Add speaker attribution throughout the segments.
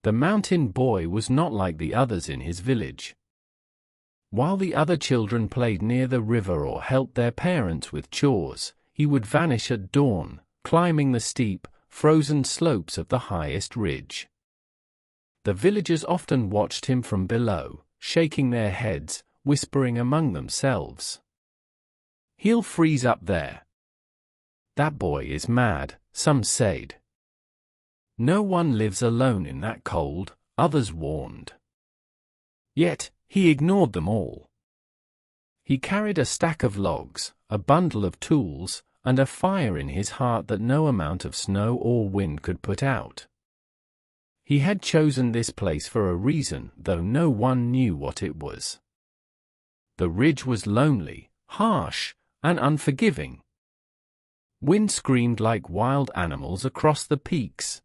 Speaker 1: The mountain boy was not like the others in his village. While the other children played near the river or helped their parents with chores, he would vanish at dawn, climbing the steep, frozen slopes of the highest ridge. The villagers often watched him from below, shaking their heads, whispering among themselves. "He'll freeze up there. That boy is mad," some said. "No one lives alone in that cold," others warned. Yet, he ignored them all. He carried a stack of logs, a bundle of tools, and a fire in his heart that no amount of snow or wind could put out. He had chosen this place for a reason, though no one knew what it was. The ridge was lonely, harsh, and unforgiving. Wind screamed like wild animals across the peaks.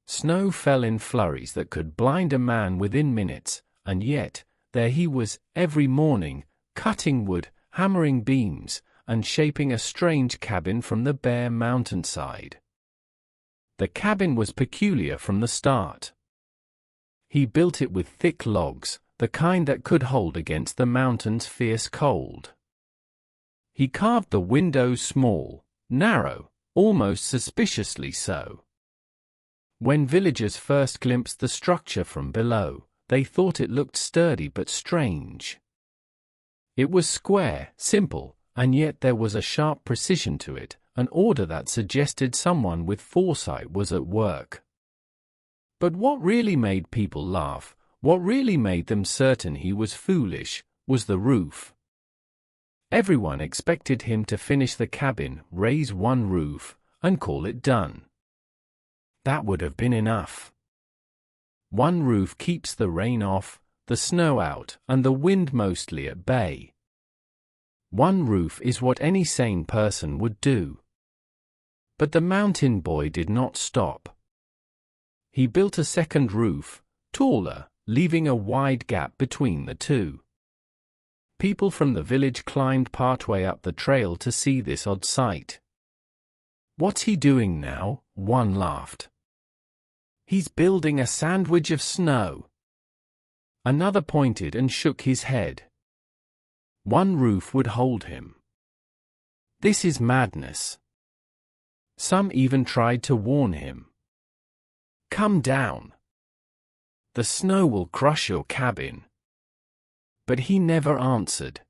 Speaker 1: Snow fell in flurries that could blind a man within minutes, and yet, there he was, every morning, cutting wood, hammering beams, and shaping a strange cabin from the bare mountainside. The cabin was peculiar from the start. He built it with thick logs, the kind that could hold against the mountain's fierce cold. He carved the windows small, narrow, almost suspiciously so. When villagers first glimpsed the structure from below, they thought it looked sturdy but strange. It was square, simple, and yet there was a sharp precision to it, an order that suggested someone with foresight was at work. But what really made people laugh, what really made them certain he was foolish, was the roof. Everyone expected him to finish the cabin, raise one roof, and call it done. That would have been enough. One roof keeps the rain off, the snow out, and the wind mostly at bay. One roof is what any sane person would do. But the mountain boy did not stop. He built a second roof, taller, leaving a wide gap between the two. People from the village climbed partway up the trail to see this odd sight. "What's he doing now?" one laughed. "He's building a sandwich of snow." Another pointed and shook his head. One roof would hold him. "This is madness." Some even tried to warn him. "Come down. The snow will crush your cabin." But he never answered.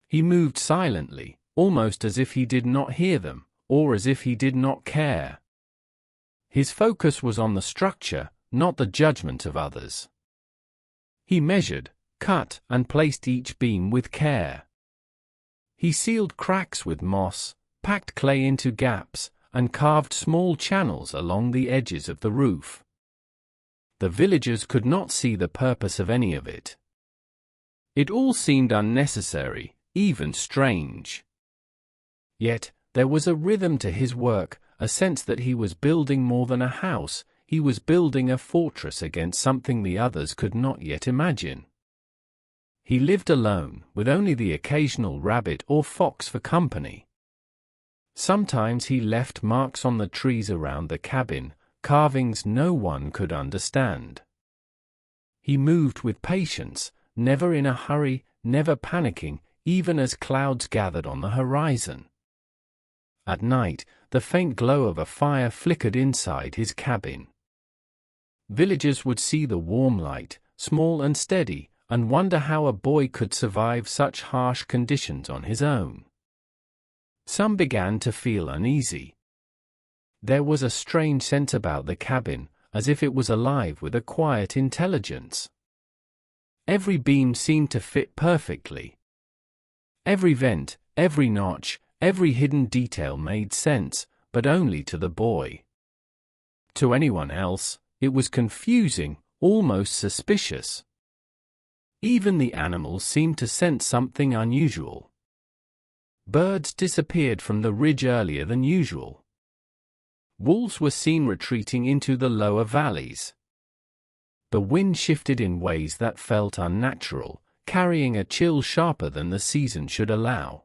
Speaker 1: He moved silently, almost as if he did not hear them, or as if he did not care. His focus was on the structure, not the judgment of others. He measured, cut, and placed each beam with care. He sealed cracks with moss, packed clay into gaps, and carved small channels along the edges of the roof. The villagers could not see the purpose of any of it. It all seemed unnecessary, even strange. Yet, there was a rhythm to his work, a sense that he was building more than a house, he was building a fortress against something the others could not yet imagine. He lived alone, with only the occasional rabbit or fox for company. Sometimes he left marks on the trees around the cabin, carvings no one could understand. He moved with patience, never in a hurry, never panicking, even as clouds gathered on the horizon. At night, the faint glow of a fire flickered inside his cabin. Villagers would see the warm light, small and steady, and wonder how a boy could survive such harsh conditions on his own. Some began to feel uneasy. There was a strange sense about the cabin, as if it was alive with a quiet intelligence. Every beam seemed to fit perfectly. Every vent, every notch, every hidden detail made sense, but only to the boy. To anyone else, it was confusing, almost suspicious. Even the animals seemed to sense something unusual. Birds disappeared from the ridge earlier than usual. Wolves were seen retreating into the lower valleys. The wind shifted in ways that felt unnatural, carrying a chill sharper than the season should allow.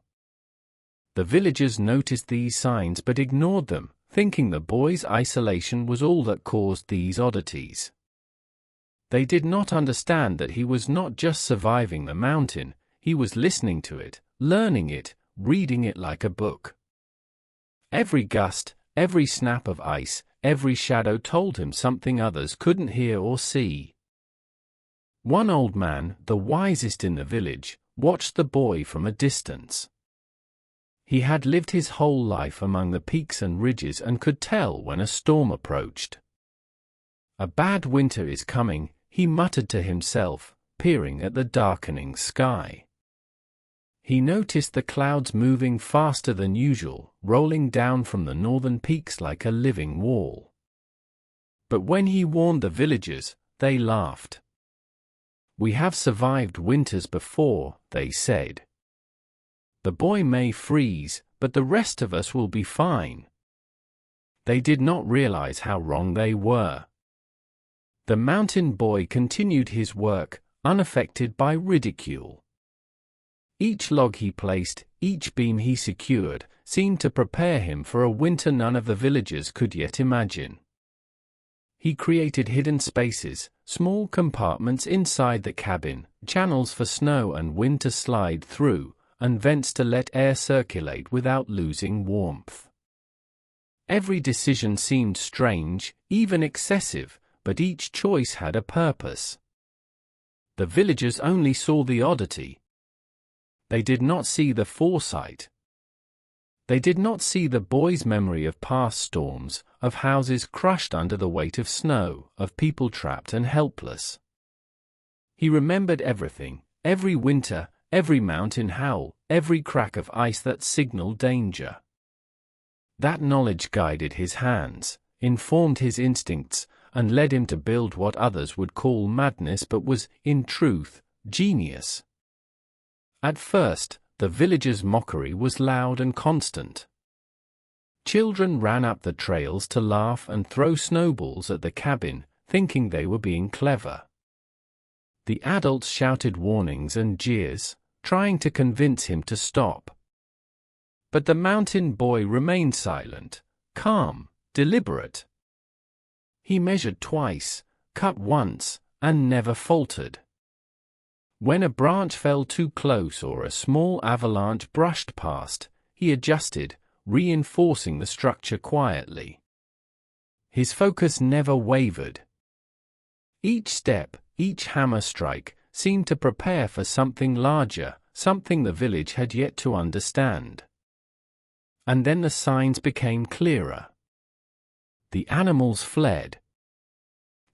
Speaker 1: The villagers noticed these signs but ignored them, thinking the boy's isolation was all that caused these oddities. They did not understand that he was not just surviving the mountain, he was listening to it, learning it, reading it like a book. Every gust, every snap of ice, every shadow told him something others couldn't hear or see. One old man, the wisest in the village, watched the boy from a distance. He had lived his whole life among the peaks and ridges and could tell when a storm approached. "A bad winter is coming," he muttered to himself, peering at the darkening sky. He noticed the clouds moving faster than usual, rolling down from the northern peaks like a living wall. But when he warned the villagers, they laughed. "We have survived winters before," they said. "The boy may freeze, but the rest of us will be fine." They did not realize how wrong they were. The mountain boy continued his work, unaffected by ridicule. Each log he placed, each beam he secured, seemed to prepare him for a winter none of the villagers could yet imagine. He created hidden spaces, small compartments inside the cabin, channels for snow and wind to slide through, and vents to let air circulate without losing warmth. Every decision seemed strange, even excessive, but each choice had a purpose. The villagers only saw the oddity. They did not see the foresight. They did not see the boy's memory of past storms, of houses crushed under the weight of snow, of people trapped and helpless. He remembered everything, every winter, every mountain howl, every crack of ice that signaled danger. That knowledge guided his hands, informed his instincts, and led him to build what others would call madness but was, in truth, genius. At first, the villagers' mockery was loud and constant. Children ran up the trails to laugh and throw snowballs at the cabin, thinking they were being clever. The adults shouted warnings and jeers, trying to convince him to stop. But the mountain boy remained silent, calm, deliberate. He measured twice, cut once, and never faltered. When a branch fell too close or a small avalanche brushed past, he adjusted, reinforcing the structure quietly. His focus never wavered. Each step, each hammer strike, seemed to prepare for something larger, something the village had yet to understand. And then the signs became clearer. The animals fled.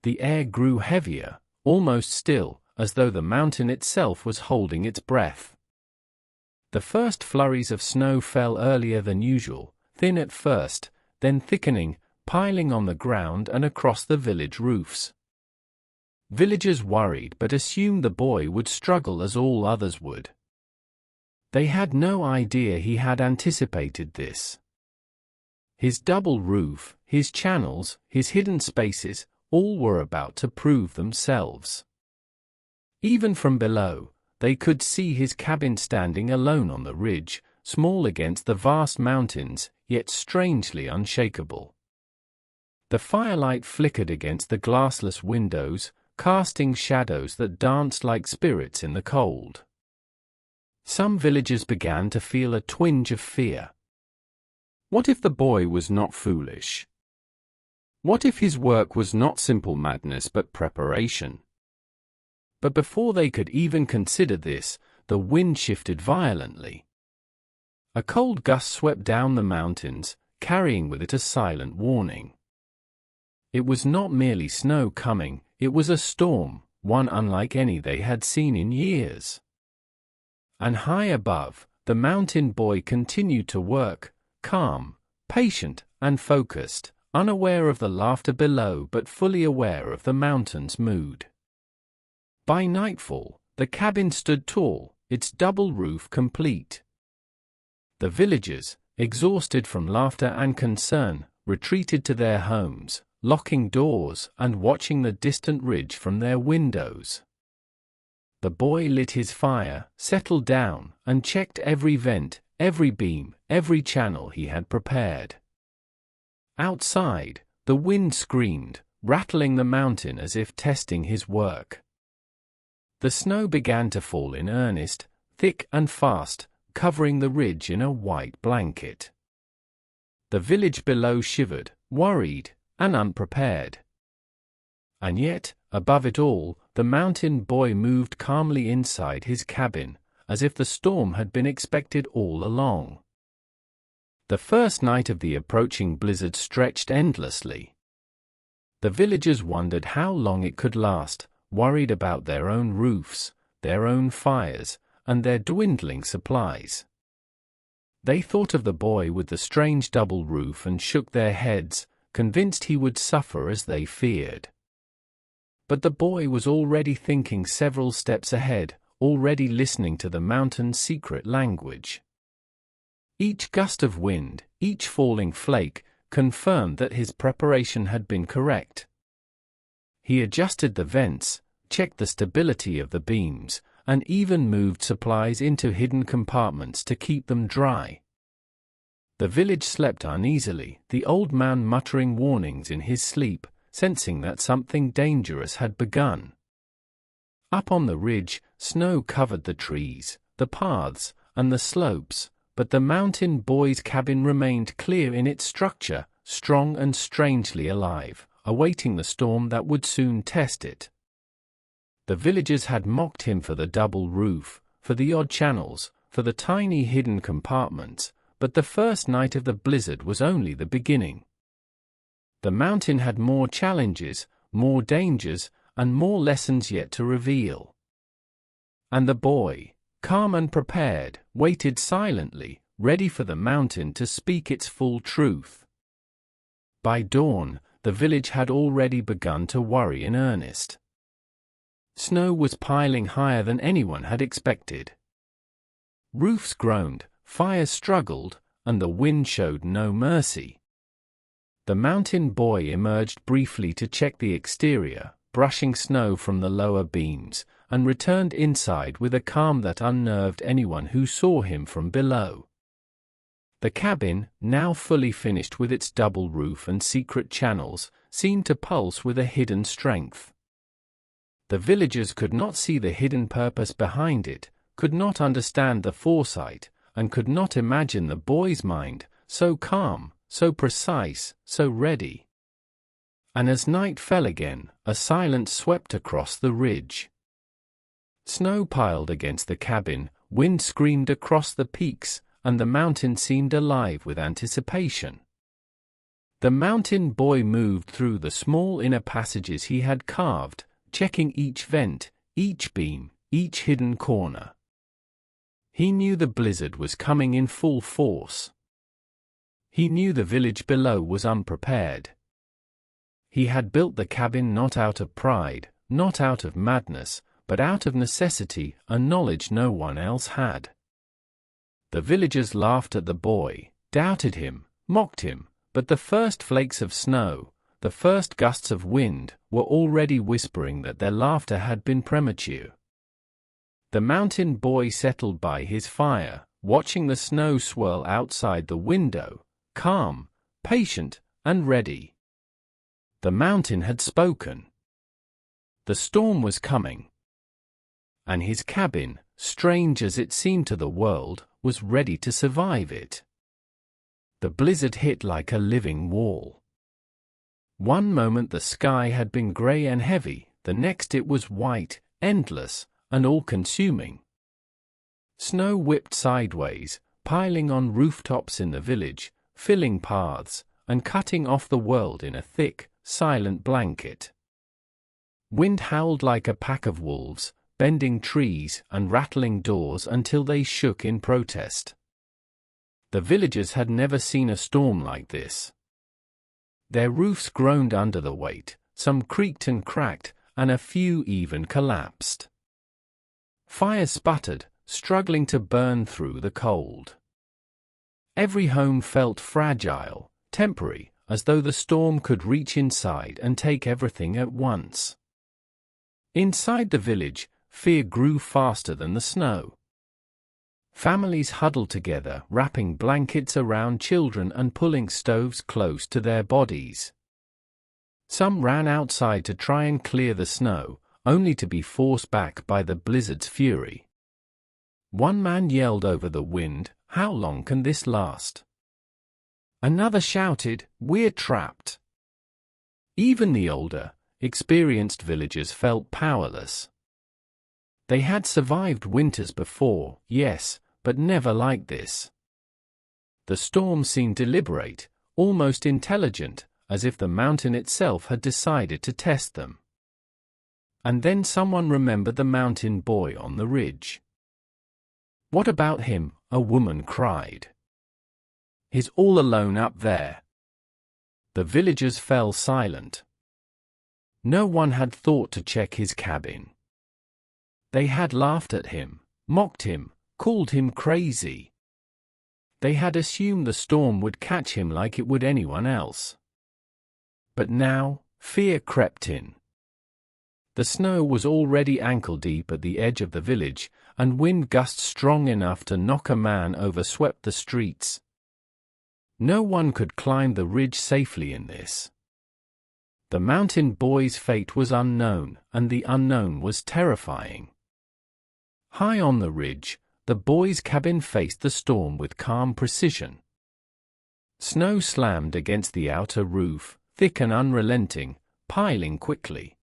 Speaker 1: The air grew heavier, almost still, as though the mountain itself was holding its breath. The first flurries of snow fell earlier than usual, thin at first, then thickening, piling on the ground and across the village roofs. Villagers worried but assumed the boy would struggle as all others would. They had no idea he had anticipated this. His double roof, his channels, his hidden spaces, all were about to prove themselves. Even from below, they could see his cabin standing alone on the ridge, small against the vast mountains, yet strangely unshakable. The firelight flickered against the glassless windows, casting shadows that danced like spirits in the cold. Some villagers began to feel a twinge of fear. What if the boy was not foolish? What if his work was not simple madness but preparation? But before they could even consider this, the wind shifted violently. A cold gust swept down the mountains, carrying with it a silent warning. It was not merely snow coming, it was a storm, one unlike any they had seen in years. And high above, the mountain boy continued to work, calm, patient, and focused, unaware of the laughter below but fully aware of the mountain's mood. By nightfall, the cabin stood tall, its double roof complete. The villagers, exhausted from laughter and concern, retreated to their homes, locking doors and watching the distant ridge from their windows. The boy lit his fire, settled down, and checked every vent, every beam, every channel he had prepared. Outside, the wind screamed, rattling the mountain as if testing his work. The snow began to fall in earnest, thick and fast, covering the ridge in a white blanket. The village below shivered, worried, and unprepared. And yet, above it all, the mountain boy moved calmly inside his cabin, as if the storm had been expected all along. The first night of the approaching blizzard stretched endlessly. The villagers wondered how long it could last, worried about their own roofs, their own fires, and their dwindling supplies. They thought of the boy with the strange double roof and shook their heads, convinced he would suffer as they feared. But the boy was already thinking several steps ahead, already listening to the mountain's secret language. Each gust of wind, each falling flake, confirmed that his preparation had been correct. He adjusted the vents, checked the stability of the beams, and even moved supplies into hidden compartments to keep them dry. The village slept uneasily, the old man muttering warnings in his sleep, sensing that something dangerous had begun. Up on the ridge, snow covered the trees, the paths, and the slopes, but the mountain boy's cabin remained clear in its structure, strong and strangely alive, awaiting the storm that would soon test it. The villagers had mocked him for the double roof, for the odd channels, for the tiny hidden compartments, but the first night of the blizzard was only the beginning. The mountain had more challenges, more dangers, and more lessons yet to reveal. And the boy, calm and prepared, waited silently, ready for the mountain to speak its full truth. By dawn, the village had already begun to worry in earnest. Snow was piling higher than anyone had expected. Roofs groaned, fires struggled, and the wind showed no mercy. The mountain boy emerged briefly to check the exterior, brushing snow from the lower beams, and returned inside with a calm that unnerved anyone who saw him from below. The cabin, now fully finished with its double roof and secret channels, seemed to pulse with a hidden strength. The villagers could not see the hidden purpose behind it, could not understand the foresight, and could not imagine the boy's mind, so calm, so precise, so ready. And as night fell again, a silence swept across the ridge. Snow piled against the cabin, wind screamed across the peaks, and the mountain seemed alive with anticipation. The mountain boy moved through the small inner passages he had carved, checking each vent, each beam, each hidden corner. He knew the blizzard was coming in full force. He knew the village below was unprepared. He had built the cabin not out of pride, not out of madness, but out of necessity, a knowledge no one else had. The villagers laughed at the boy, doubted him, mocked him, but the first flakes of snow, the first gusts of wind, were already whispering that their laughter had been premature. The mountain boy settled by his fire, watching the snow swirl outside the window, calm, patient, and ready. The mountain had spoken. The storm was coming. And his cabin, strange as it seemed to the world, was ready to survive it. The blizzard hit like a living wall. One moment the sky had been grey and heavy, the next it was white, endless, and all-consuming. Snow whipped sideways, piling on rooftops in the village, filling paths, and cutting off the world in a thick, silent blanket. Wind howled like a pack of wolves, bending trees and rattling doors until they shook in protest. The villagers had never seen a storm like this. Their roofs groaned under the weight, some creaked and cracked, and a few even collapsed. Fires sputtered, struggling to burn through the cold. Every home felt fragile, temporary, as though the storm could reach inside and take everything at once. Inside the village, fear grew faster than the snow. Families huddled together, wrapping blankets around children and pulling stoves close to their bodies. Some ran outside to try and clear the snow, only to be forced back by the blizzard's fury. One man yelled over the wind, "How long can this last?" Another shouted, "We're trapped." Even the older, experienced villagers felt powerless. They had survived winters before, yes, but never like this. The storm seemed deliberate, almost intelligent, as if the mountain itself had decided to test them. And then someone remembered the mountain boy on the ridge. "What about him?" a woman cried. "He's all alone up there." The villagers fell silent. No one had thought to check his cabin. They had laughed at him, mocked him, called him crazy. They had assumed the storm would catch him like it would anyone else. But now, fear crept in. The snow was already ankle-deep at the edge of the village, and wind gusts strong enough to knock a man over swept the streets. No one could climb the ridge safely in this. The mountain boy's fate was unknown, and the unknown was terrifying. High on the ridge, the boy's cabin faced the storm with calm precision. Snow slammed against the outer roof, thick and unrelenting, piling quickly.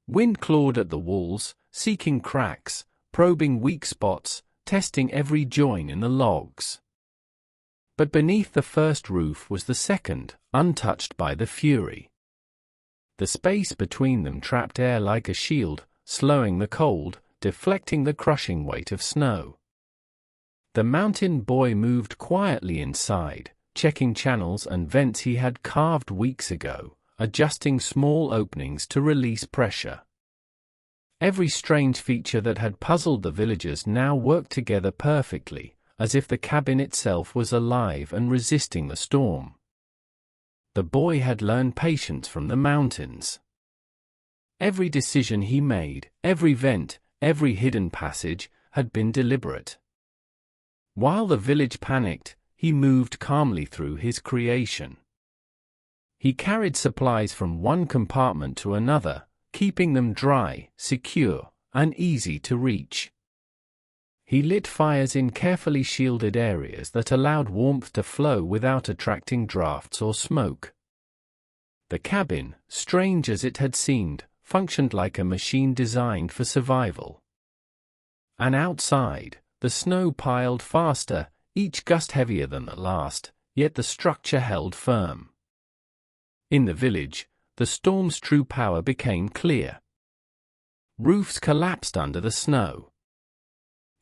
Speaker 1: Wind clawed at the walls, seeking cracks, probing weak spots, testing every join in the logs. But beneath the first roof was the second, untouched by the fury. The space between them trapped air like a shield, slowing the cold, deflecting the crushing weight of snow. The mountain boy moved quietly inside, checking channels and vents he had carved weeks ago, adjusting small openings to release pressure. Every strange feature that had puzzled the villagers now worked together perfectly, as if the cabin itself was alive and resisting the storm. The boy had learned patience from the mountains. Every decision he made, every vent, every hidden passage, had been deliberate. While the village panicked, he moved calmly through his creation. He carried supplies from one compartment to another, keeping them dry, secure, and easy to reach. He lit fires in carefully shielded areas that allowed warmth to flow without attracting drafts or smoke. The cabin, strange as it had seemed, functioned like a machine designed for survival. And outside, the snow piled faster, each gust heavier than the last, yet the structure held firm. In the village, the storm's true power became clear. Roofs collapsed under the snow.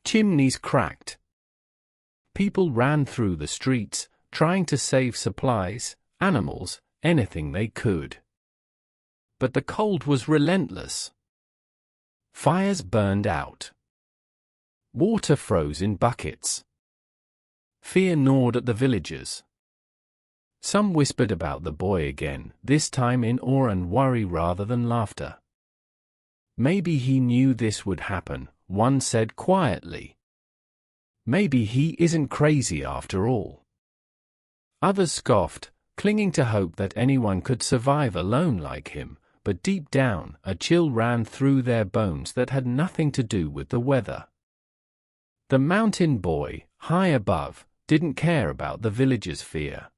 Speaker 1: Chimneys cracked. People ran through the streets, trying to save supplies, animals, anything they could. But the cold was relentless. Fires burned out. Water froze in buckets. Fear gnawed at the villagers. Some whispered about the boy again, this time in awe and worry rather than laughter. "Maybe he knew this would happen," one said quietly. "Maybe he isn't crazy after all." Others scoffed, clinging to hope that anyone could survive alone like him, but deep down, a chill ran through their bones that had nothing to do with the weather. The mountain boy, high above, didn't care about the villagers' fear.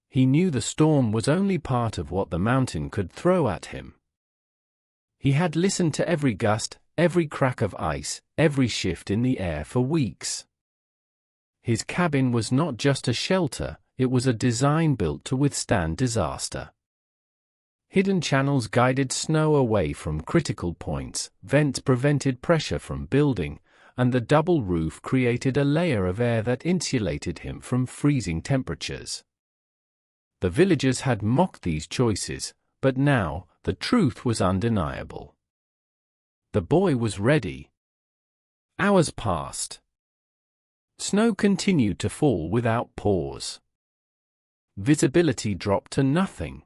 Speaker 1: He knew the storm was only part of what the mountain could throw at him. He had listened to every gust, every crack of ice, every shift in the air for weeks. His cabin was not just a shelter, it was a design built to withstand disaster. Hidden channels guided snow away from critical points, vents prevented pressure from building, and the double roof created a layer of air that insulated him from freezing temperatures. The villagers had mocked these choices, but now, the truth was undeniable. The boy was ready. Hours passed. Snow continued to fall without pause. Visibility dropped to nothing.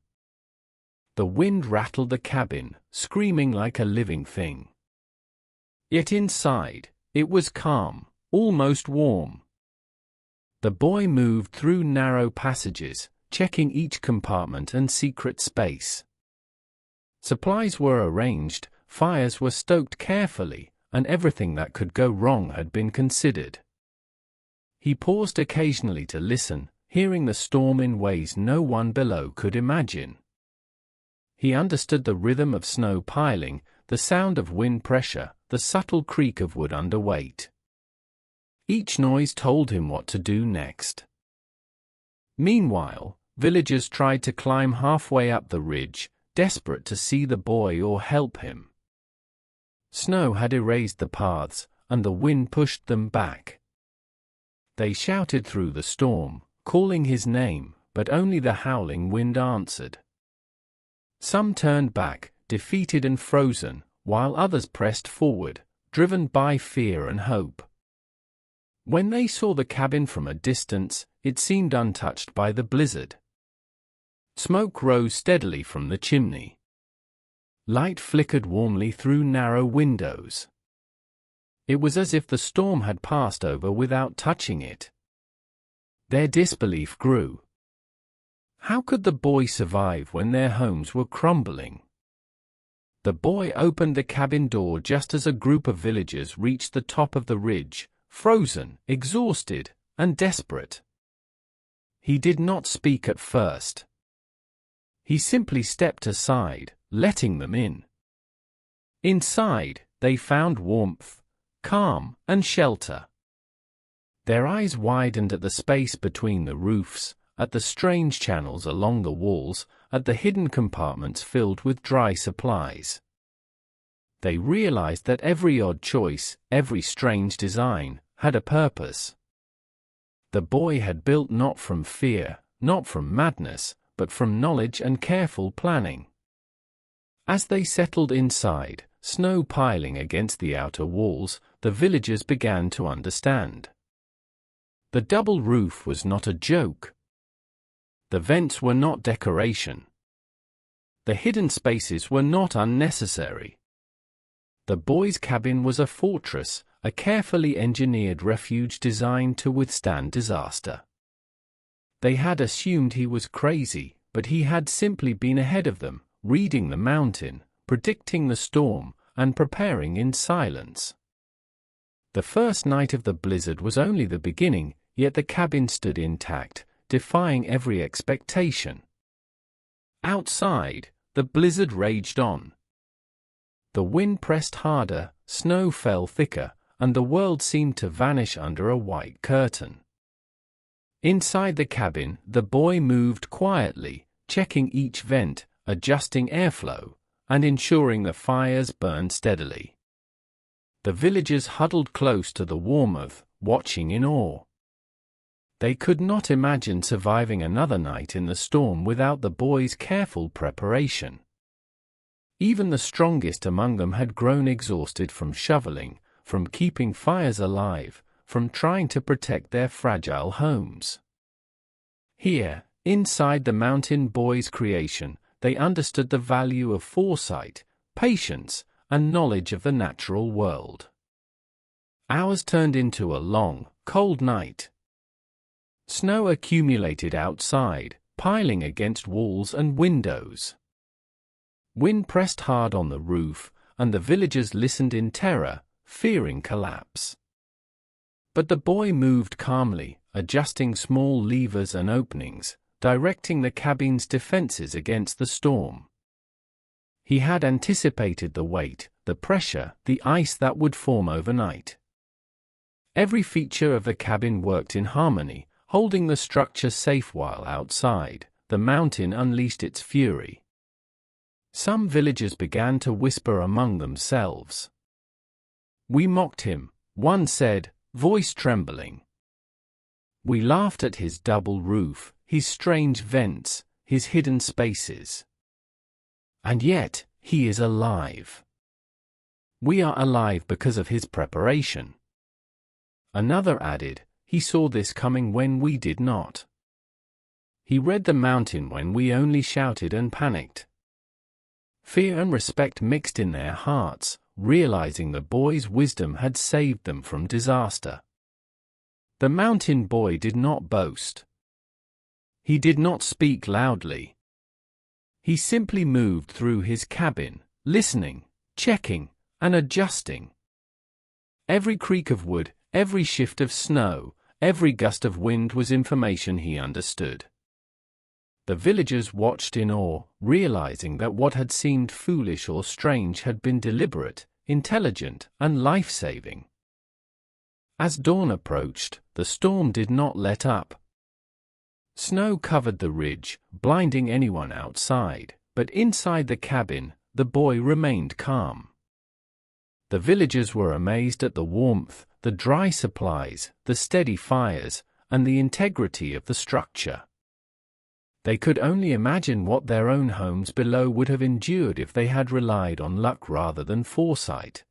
Speaker 1: The wind rattled the cabin, screaming like a living thing. Yet inside, it was calm, almost warm. The boy moved through narrow passages, checking each compartment and secret space. Supplies were arranged, fires were stoked carefully, and everything that could go wrong had been considered. He paused occasionally to listen, hearing the storm in ways no one below could imagine. He understood the rhythm of snow piling, the sound of wind pressure, the subtle creak of wood under weight. Each noise told him what to do next. Meanwhile, villagers tried to climb halfway up the ridge, desperate to see the boy or help him. Snow had erased the paths, and the wind pushed them back. They shouted through the storm, calling his name, but only the howling wind answered. Some turned back, defeated and frozen, while others pressed forward, driven by fear and hope. When they saw the cabin from a distance, it seemed untouched by the blizzard. Smoke rose steadily from the chimney. Light flickered warmly through narrow windows. It was as if the storm had passed over without touching it. Their disbelief grew. How could the boy survive when their homes were crumbling? The boy opened the cabin door just as a group of villagers reached the top of the ridge, frozen, exhausted, and desperate. He did not speak at first. He simply stepped aside, letting them in. Inside, they found warmth, calm, and shelter. Their eyes widened at the space between the roofs, at the strange channels along the walls, at the hidden compartments filled with dry supplies. They realized that every odd choice, every strange design, had a purpose. The boy had built not from fear, not from madness, but from knowledge and careful planning. As they settled inside, snow piling against the outer walls, the villagers began to understand. The double roof was not a joke. The vents were not decoration. The hidden spaces were not unnecessary. The boy's cabin was a fortress, a carefully engineered refuge designed to withstand disaster. They had assumed he was crazy, but he had simply been ahead of them, reading the mountain, predicting the storm, and preparing in silence. The first night of the blizzard was only the beginning, yet the cabin stood intact, defying every expectation. Outside, the blizzard raged on. The wind pressed harder, snow fell thicker, and the world seemed to vanish under a white curtain. Inside the cabin, the boy moved quietly, checking each vent, adjusting airflow, and ensuring the fires burned steadily. The villagers huddled close to the warmth, watching in awe. They could not imagine surviving another night in the storm without the boy's careful preparation. Even the strongest among them had grown exhausted from shoveling, from keeping fires alive, from trying to protect their fragile homes. Here, inside the mountain boy's creation, they understood the value of foresight, patience, and knowledge of the natural world. Hours turned into a long, cold night. Snow accumulated outside, piling against walls and windows. Wind pressed hard on the roof, and the villagers listened in terror, fearing collapse. But the boy moved calmly, adjusting small levers and openings, directing the cabin's defenses against the storm. He had anticipated the weight, the pressure, the ice that would form overnight. Every feature of the cabin worked in harmony, holding the structure safe while outside, the mountain unleashed its fury. Some villagers began to whisper among themselves. "We mocked him," one said, voice trembling. "We laughed at his double roof, his strange vents, his hidden spaces. And yet, he is alive. We are alive because of his preparation." Another added, "He saw this coming when we did not. He read the mountain when we only shouted and panicked." Fear and respect mixed in their hearts, realizing the boy's wisdom had saved them from disaster. The mountain boy did not boast. He did not speak loudly. He simply moved through his cabin, listening, checking, and adjusting. Every creak of wood, every shift of snow, every gust of wind was information he understood. The villagers watched in awe, realizing that what had seemed foolish or strange had been deliberate, intelligent, and life-saving. As dawn approached, the storm did not let up. Snow covered the ridge, blinding anyone outside, but inside the cabin, the boy remained calm. The villagers were amazed at the warmth, the dry supplies, the steady fires, and the integrity of the structure. They could only imagine what their own homes below would have endured if they had relied on luck rather than foresight.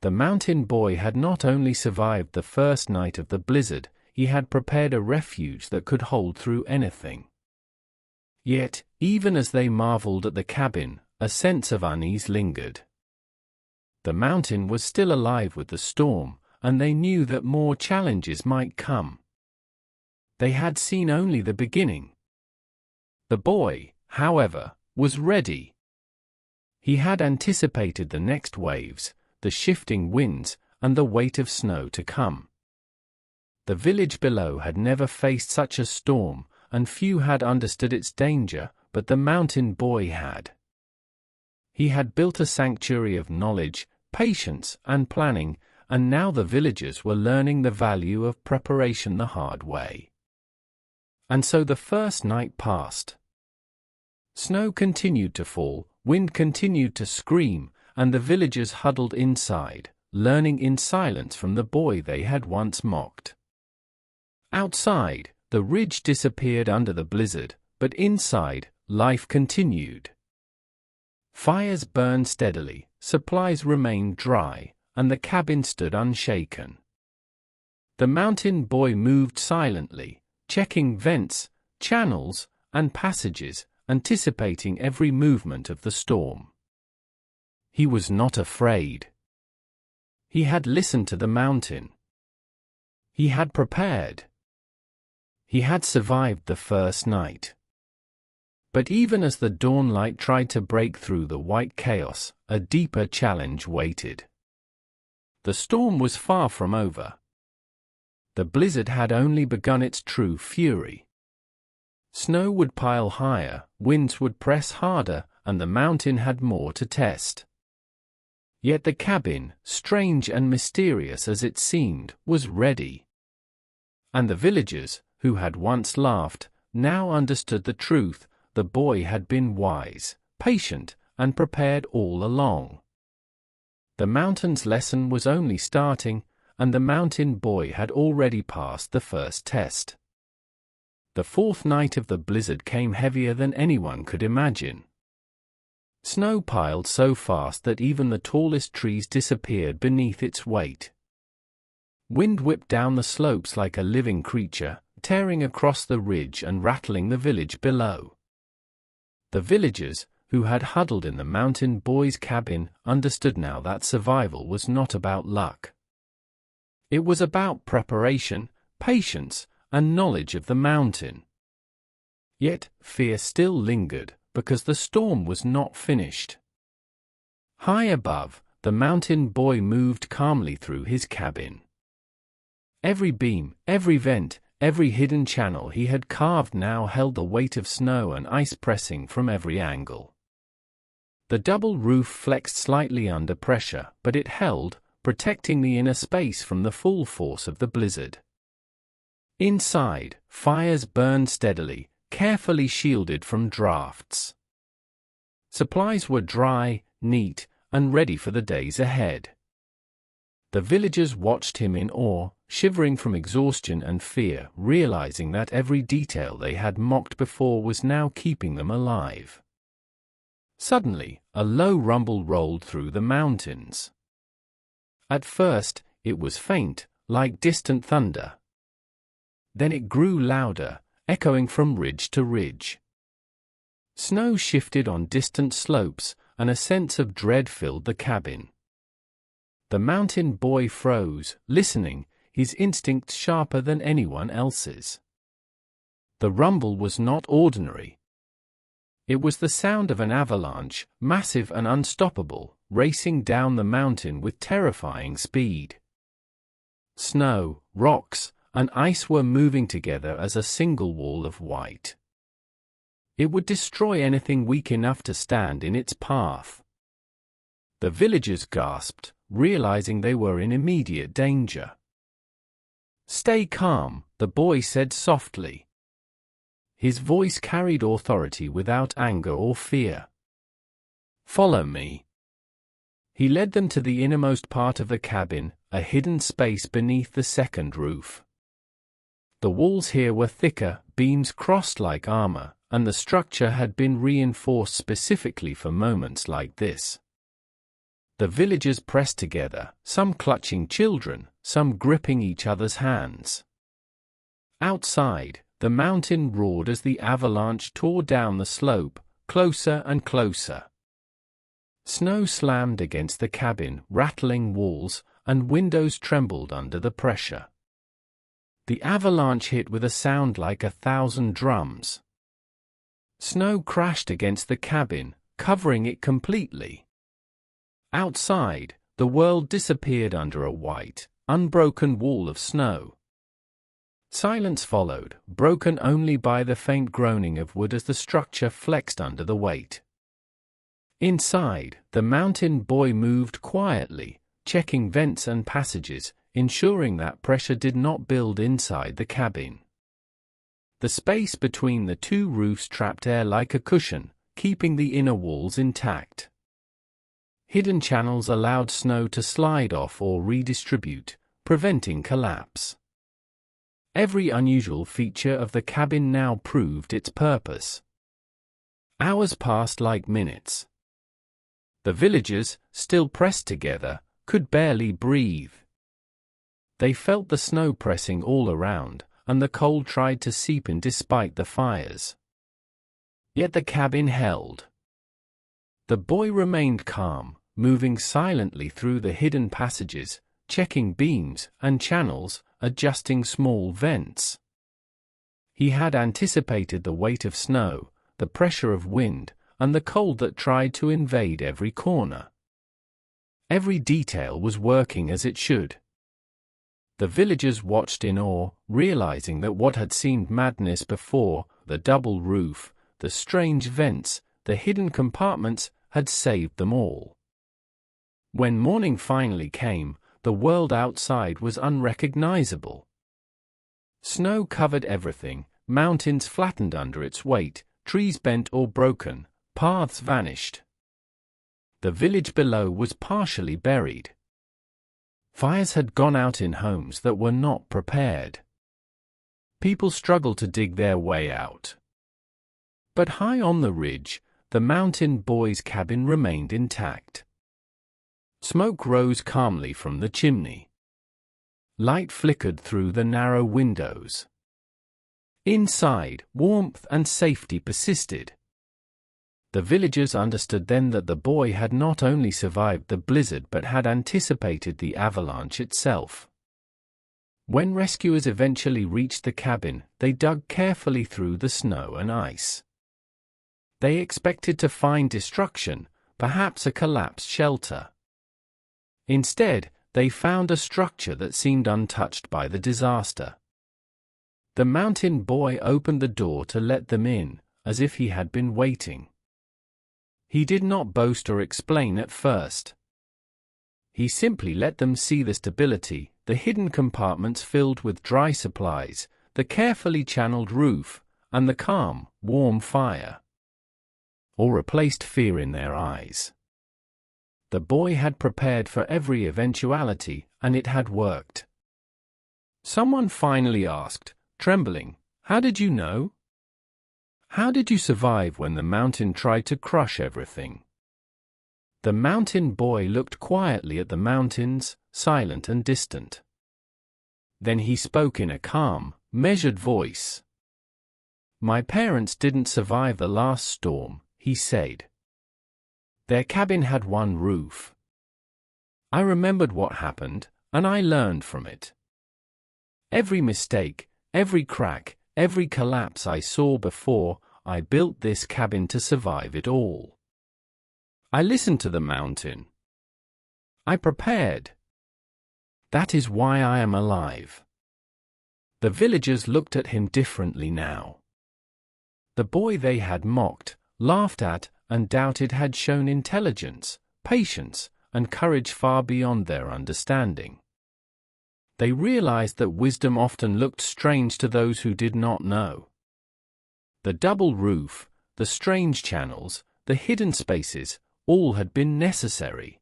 Speaker 1: The mountain boy had not only survived the first night of the blizzard, he had prepared a refuge that could hold through anything. Yet, even as they marveled at the cabin, a sense of unease lingered. The mountain was still alive with the storm, and they knew that more challenges might come. They had seen only the beginning. The boy, however, was ready. He had anticipated the next waves, the shifting winds, and the weight of snow to come. The village below had never faced such a storm, and few had understood its danger, but the mountain boy had. He had built a sanctuary of knowledge, patience, and planning, and now the villagers were learning the value of preparation the hard way. And so the first night passed. Snow continued to fall, wind continued to scream, and the villagers huddled inside, learning in silence from the boy they had once mocked. Outside, the ridge disappeared under the blizzard, but inside, life continued. Fires burned steadily, supplies remained dry, and the cabin stood unshaken. The mountain boy moved silently, checking vents, channels, and passages, anticipating every movement of the storm. He was not afraid. He had listened to the mountain. He had prepared. He had survived the first night. But even as the dawn light tried to break through the white chaos, a deeper challenge waited. The storm was far from over. The blizzard had only begun its true fury. Snow would pile higher, winds would press harder, and the mountain had more to test. Yet the cabin, strange and mysterious as it seemed, was ready. And the villagers, who had once laughed, now understood the truth. The boy had been wise, patient, and prepared all along. The mountain's lesson was only starting, and the mountain boy had already passed the first test. The fourth night of the blizzard came heavier than anyone could imagine. Snow piled so fast that even the tallest trees disappeared beneath its weight. Wind whipped down the slopes like a living creature, tearing across the ridge and rattling the village below. The villagers, who had huddled in the mountain boy's cabin, understood now that survival was not about luck. It was about preparation, patience, and knowledge of the mountain. Yet, fear still lingered, because the storm was not finished. High above, the mountain boy moved calmly through his cabin. Every beam, every vent, every hidden channel he had carved now held the weight of snow and ice pressing from every angle. The double roof flexed slightly under pressure, but it held, protecting the inner space from the full force of the blizzard. Inside, fires burned steadily, carefully shielded from drafts. Supplies were dry, neat, and ready for the days ahead. The villagers watched him in awe, shivering from exhaustion and fear, realizing that every detail they had mocked before was now keeping them alive. Suddenly, a low rumble rolled through the mountains. At first, it was faint, like distant thunder. Then it grew louder, echoing from ridge to ridge. Snow shifted on distant slopes, and a sense of dread filled the cabin. The mountain boy froze, listening, his instincts sharper than anyone else's. The rumble was not ordinary. It was the sound of an avalanche, massive and unstoppable, racing down the mountain with terrifying speed. Snow, rocks, and ice were moving together as a single wall of white. It would destroy anything weak enough to stand in its path. The villagers gasped, realizing they were in immediate danger. "Stay calm," the boy said softly. His voice carried authority without anger or fear. "Follow me." He led them to the innermost part of the cabin, a hidden space beneath the second roof. The walls here were thicker, beams crossed like armor, and the structure had been reinforced specifically for moments like this. The villagers pressed together, some clutching children, some gripping each other's hands. Outside, the mountain roared as the avalanche tore down the slope, closer and closer. Snow slammed against the cabin, rattling walls, and windows trembled under the pressure. The avalanche hit with a sound like 1,000 drums. Snow crashed against the cabin, covering it completely. Outside, the world disappeared under a white, unbroken wall of snow. Silence followed, broken only by the faint groaning of wood as the structure flexed under the weight. Inside, the mountain boy moved quietly, checking vents and passages, ensuring that pressure did not build inside the cabin. The space between the two roofs trapped air like a cushion, keeping the inner walls intact. Hidden channels allowed snow to slide off or redistribute, preventing collapse. Every unusual feature of the cabin now proved its purpose. Hours passed like minutes. The villagers, still pressed together, could barely breathe. They felt the snow pressing all around, and the cold tried to seep in despite the fires. Yet the cabin held. The boy remained calm, moving silently through the hidden passages, checking beams and channels, adjusting small vents. He had anticipated the weight of snow, the pressure of wind, and the cold that tried to invade every corner. Every detail was working as it should. The villagers watched in awe, realizing that what had seemed madness before, the double roof, the strange vents, the hidden compartments, had saved them all. When morning finally came, the world outside was unrecognizable. Snow covered everything, mountains flattened under its weight, trees bent or broken, paths vanished. The village below was partially buried. Fires had gone out in homes that were not prepared. People struggled to dig their way out. But high on the ridge, the mountain boy's cabin remained intact. Smoke rose calmly from the chimney. Light flickered through the narrow windows. Inside, warmth and safety persisted. The villagers understood then that the boy had not only survived the blizzard but had anticipated the avalanche itself. When rescuers eventually reached the cabin, they dug carefully through the snow and ice. They expected to find destruction, perhaps a collapsed shelter. Instead, they found a structure that seemed untouched by the disaster. The mountain boy opened the door to let them in, as if he had been waiting. He did not boast or explain at first. He simply let them see the stability, the hidden compartments filled with dry supplies, the carefully channeled roof, and the calm, warm fire. All replaced fear in their eyes. The boy had prepared for every eventuality, and it had worked. Someone finally asked, trembling, "How did you know? How did you survive when the mountain tried to crush everything?" The mountain boy looked quietly at the mountains, silent and distant. Then he spoke in a calm, measured voice. "My parents didn't survive the last storm," he said. "Their cabin had one roof. I remembered what happened, and I learned from it. Every mistake, every crack, every collapse I saw before, I built this cabin to survive it all. I listened to the mountain. I prepared. That is why I am alive." The villagers looked at him differently now. The boy they had mocked, laughed at, and doubted had shown intelligence, patience, and courage far beyond their understanding. They realized that wisdom often looked strange to those who did not know. The double roof, the strange channels, the hidden spaces, all had been necessary.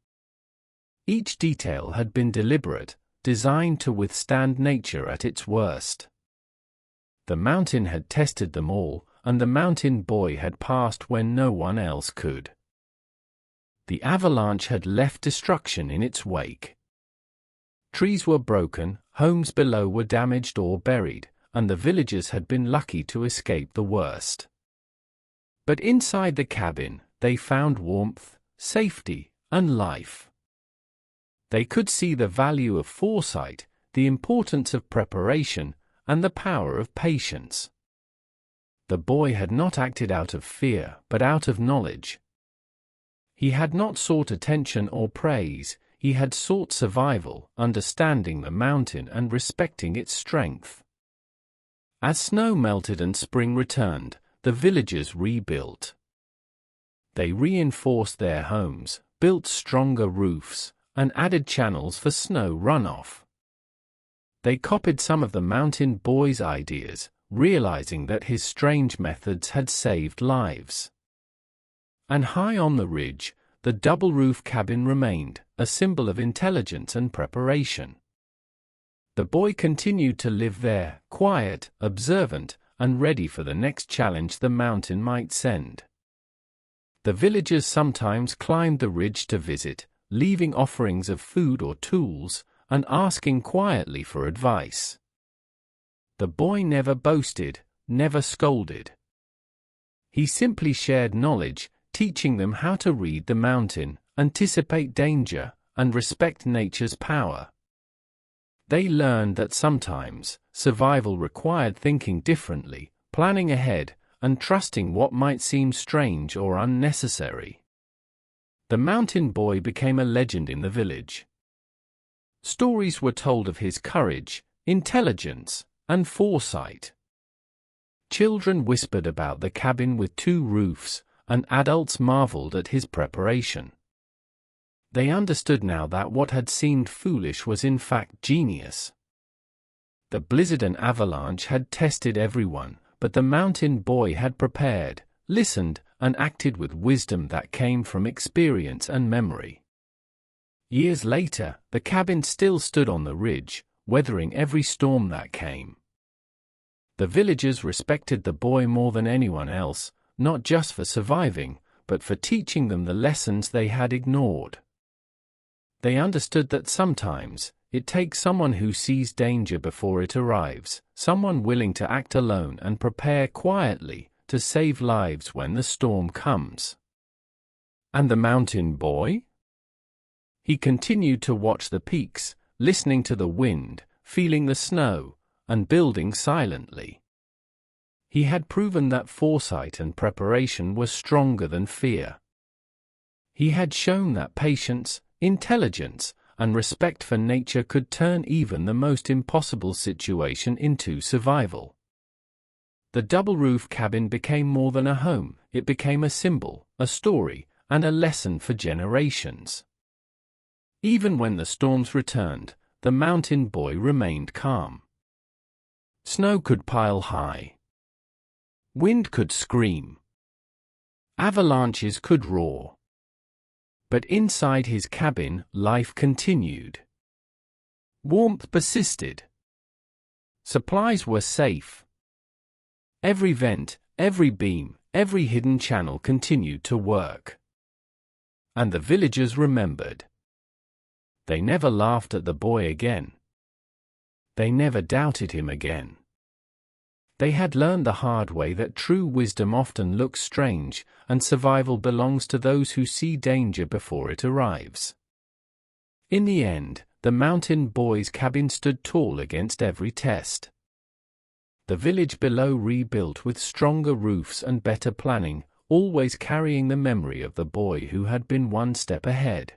Speaker 1: Each detail had been deliberate, designed to withstand nature at its worst. The mountain had tested them all, and the mountain boy had passed when no one else could. The avalanche had left destruction in its wake. Trees were broken, homes below were damaged or buried, and the villagers had been lucky to escape the worst. But inside the cabin, they found warmth, safety, and life. They could see the value of foresight, the importance of preparation, and the power of patience. The boy had not acted out of fear, but out of knowledge. He had not sought attention or praise, he had sought survival, understanding the mountain and respecting its strength. As snow melted and spring returned, the villagers rebuilt. They reinforced their homes, built stronger roofs, and added channels for snow runoff. They copied some of the mountain boy's ideas, realizing that his strange methods had saved lives. And high on the ridge, the double-roof cabin remained, a symbol of intelligence and preparation. The boy continued to live there, quiet, observant, and ready for the next challenge the mountain might send. The villagers sometimes climbed the ridge to visit, leaving offerings of food or tools, and asking quietly for advice. The boy never boasted, never scolded. He simply shared knowledge, teaching them how to read the mountain, anticipate danger, and respect nature's power. They learned that sometimes, survival required thinking differently, planning ahead, and trusting what might seem strange or unnecessary. The mountain boy became a legend in the village. Stories were told of his courage, intelligence, and foresight. Children whispered about the cabin with two roofs, and adults marveled at his preparation. They understood now that what had seemed foolish was in fact genius. The blizzard and avalanche had tested everyone, but the mountain boy had prepared, listened, and acted with wisdom that came from experience and memory. Years later, the cabin still stood on the ridge, weathering every storm that came. The villagers respected the boy more than anyone else, not just for surviving, but for teaching them the lessons they had ignored. They understood that sometimes, it takes someone who sees danger before it arrives, someone willing to act alone and prepare quietly, to save lives when the storm comes. And the mountain boy? He continued to watch the peaks, listening to the wind, feeling the snow, and building silently. He had proven that foresight and preparation were stronger than fear. He had shown that patience, intelligence, and respect for nature could turn even the most impossible situation into survival. The double-roof cabin became more than a home, it became a symbol, a story, and a lesson for generations. Even when the storms returned, the mountain boy remained calm. Snow could pile high. Wind could scream. Avalanches could roar. But inside his cabin, life continued. Warmth persisted. Supplies were safe. Every vent, every beam, every hidden channel continued to work. And the villagers remembered. They never laughed at the boy again. They never doubted him again. They had learned the hard way that true wisdom often looks strange, and survival belongs to those who see danger before it arrives. In the end, the mountain boy's cabin stood tall against every test. The village below rebuilt with stronger roofs and better planning, always carrying the memory of the boy who had been one step ahead.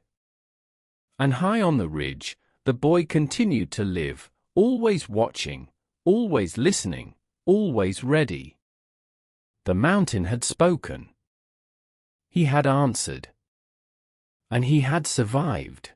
Speaker 1: And high on the ridge, the boy continued to live, always watching, always listening, always ready. The mountain had spoken. He had answered. And he had survived.